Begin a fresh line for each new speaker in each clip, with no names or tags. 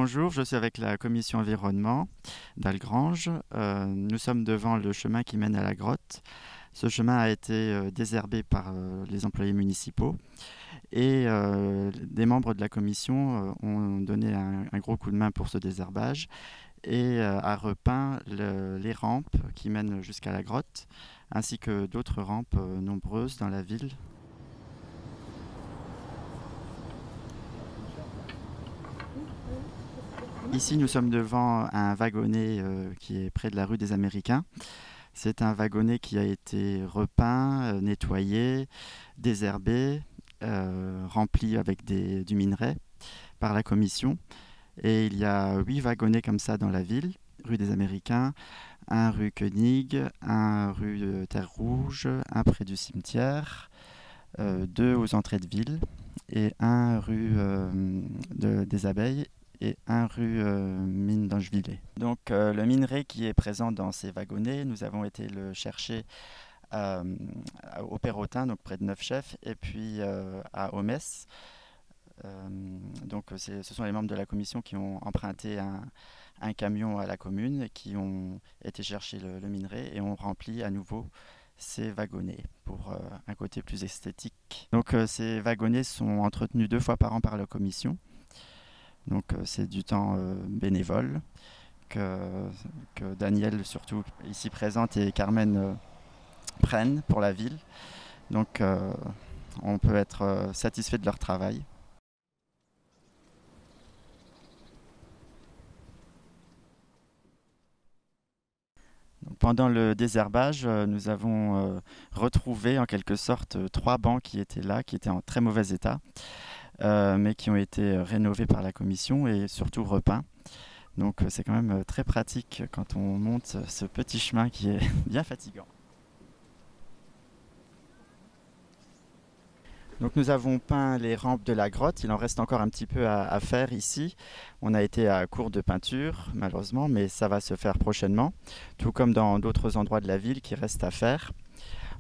Bonjour, je suis avec la commission environnement d'Algrange. Nous sommes devant le chemin qui mène à la grotte. Ce chemin a été désherbé par les employés municipaux et des membres de la commission ont donné un gros coup de main pour ce désherbage et a repeint les rampes qui mènent jusqu'à la grotte ainsi que d'autres rampes nombreuses dans la ville. Ici, nous sommes devant un wagonnet qui est près de la rue des Américains. C'est un wagonnet qui a été repeint, nettoyé, désherbé, rempli avec du minerai par la commission. Et il y a 8 wagonnets comme ça dans la ville, rue des Américains, un rue Koenig, un rue Terre-Rouge, un près du cimetière, 2 aux entrées de ville et un rue des Abeilles et un rue Mine d'Angevillers. Donc le minerai qui est présent dans ces wagonnets, nous avons été le chercher au Perrotin, donc près de Neufchef, et puis à Omès. Donc ce sont les membres de la commission qui ont emprunté un camion à la commune et qui ont été chercher le minerai et ont rempli à nouveau ces wagonnets pour un côté plus esthétique. Donc ces wagonnets sont entretenus 2 fois par an par la commission. Donc c'est du temps bénévole que Daniel, surtout ici présente, et Carmen prennent pour la ville. Donc on peut être satisfait de leur travail. Donc, pendant le désherbage, nous avons retrouvé en quelque sorte 3 bancs qui étaient là, qui étaient en très mauvais état. Mais qui ont été rénovés par la commission et surtout repeints. Donc c'est quand même très pratique quand on monte ce petit chemin qui est bien fatigant. Donc nous avons peint les rampes de la grotte, il en reste encore un petit peu à faire ici. On a été à court de peinture malheureusement, mais ça va se faire prochainement, tout comme dans d'autres endroits de la ville qui restent à faire.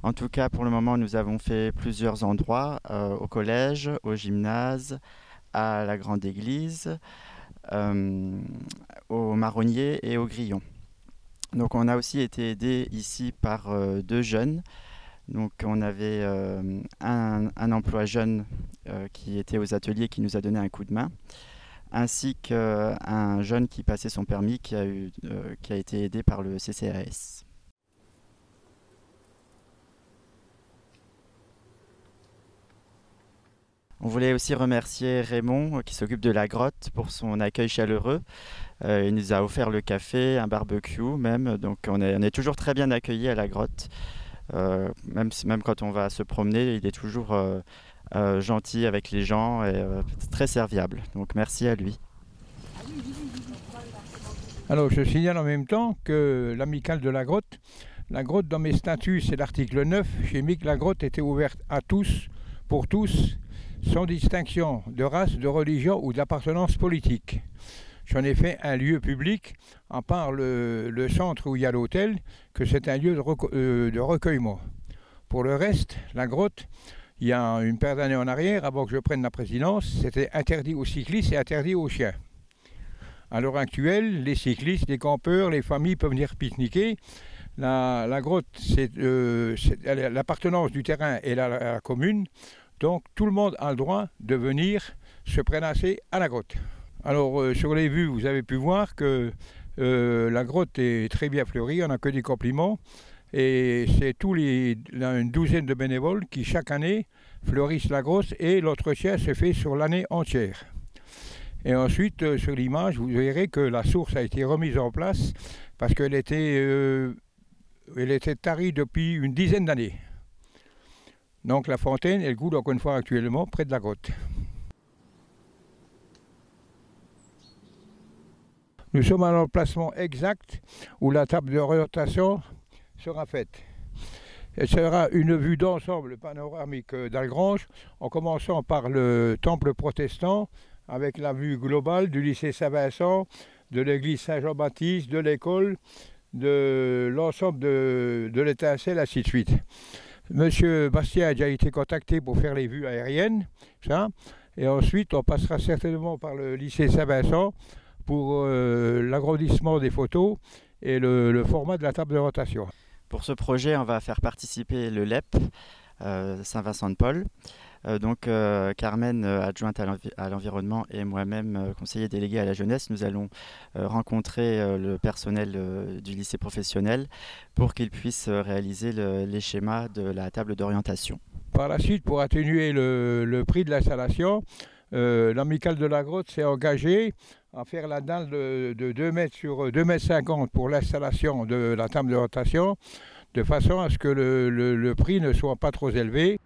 En tout cas, pour le moment, nous avons fait plusieurs endroits, au collège, au gymnase, à la grande église, au marronnier et au grillon. Donc on a aussi été aidé ici par 2 jeunes. Donc on avait un emploi jeune qui était aux ateliers qui nous a donné un coup de main, ainsi qu'un jeune qui passait son permis qui a été aidé par le CCAS. On voulait aussi remercier Raymond qui s'occupe de la grotte pour son accueil chaleureux. Il nous a offert le café, un barbecue même, donc on est toujours très bien accueillis à la grotte. Même quand on va se promener, il est toujours gentil avec les gens et très serviable. Donc merci à lui.
Alors je signale en même temps que l'amicale de la grotte dans mes statuts c'est l'article 9, j'ai mis que la grotte était ouverte à tous, pour tous, sans distinction de race, de religion ou d'appartenance politique. J'en ai fait un lieu public, à part le centre où il y a l'hôtel, que c'est un lieu de recueillement. Pour le reste, la grotte, il y a une paire d'années en arrière, avant que je prenne la présidence, c'était interdit aux cyclistes et interdit aux chiens. À l'heure actuelle, les cyclistes, les campeurs, les familles peuvent venir pique-niquer. La grotte, c'est l'appartenance du terrain est à la commune. Donc tout le monde a le droit de venir se prélasser à la grotte. Alors sur les vues, vous avez pu voir que la grotte est très bien fleurie, on n'a que des compliments. Et c'est une douzaine de bénévoles qui chaque année fleurissent la grotte et l'entretien se fait sur l'année entière. Et ensuite sur l'image, vous verrez que la source a été remise en place parce qu'elle était tarie depuis une dizaine d'années. Donc la fontaine, elle coule encore une fois actuellement près de la grotte. Nous sommes à l'emplacement exact où la table de rotation sera faite. Elle sera une vue d'ensemble panoramique d'Algrange, en commençant par le temple protestant, avec la vue globale du lycée Saint-Vincent, de l'église Saint-Jean-Baptiste, de l'école, de l'ensemble de l'étincelle, ainsi de suite. Monsieur Bastien a déjà été contacté pour faire les vues aériennes, ça. Et ensuite on passera certainement par le lycée Saint-Vincent pour l'agrandissement des photos et le format de la table de rotation.
Pour ce projet, on va faire participer le LEP, Saint-Vincent-de-Paul. Donc Carmen, adjointe à l'environnement, et moi-même, conseiller délégué à la jeunesse, nous allons rencontrer le personnel du lycée professionnel pour qu'ils puissent réaliser les schémas de la table d'orientation.
Par la suite, pour atténuer le prix de l'installation, l'Amicale de la Grotte s'est engagée à faire la dalle de 2 mètres sur 2,50 m pour l'installation de la table de rotation, de façon à ce que le prix ne soit pas trop élevé.